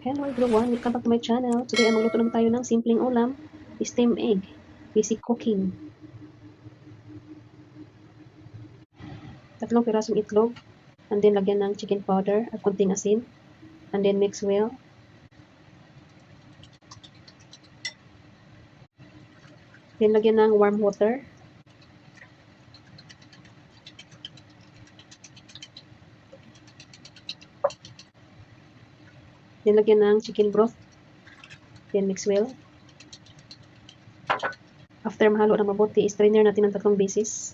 Hello everyone, welcome back to my channel. Today ay magluto naman tayo ng simpleng ulam, steamed egg, basic cooking. 3 pirasong itlog, and then lagyan ng chicken powder at konting asin, and then mix well. Then lagyan ng warm water. Then lagyan ng chicken broth. Then mix well. After mahalo na mabuti, strainer natin ng 3 beses.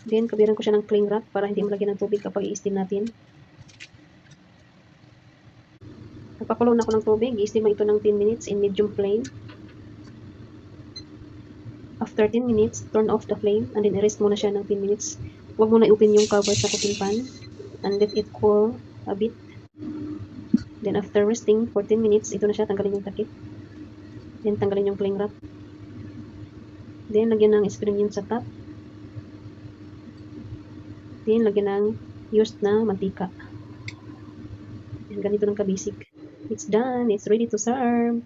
Then kabiran ko siya ng cling wrap para hindi malagyan ng tubig kapag i-steam natin. Nagpakulo na ako ng tubig, i-steam ito ng 10 minutes in medium flame. After 10 minutes, turn off the flame and then i-rest muna siya ng 10 minutes. Huwag muna i-open yung cover sa cooking pan and let it cool a bit. Then after resting for 10 minutes, ito na siya, tanggalin yung takip. Then tanggalin yung cling wrap. Then lagyan ng spring onion sa top. Then lagyan ng used na mantika. Yan, ganito lang ka-basic. It's done. It's ready to serve.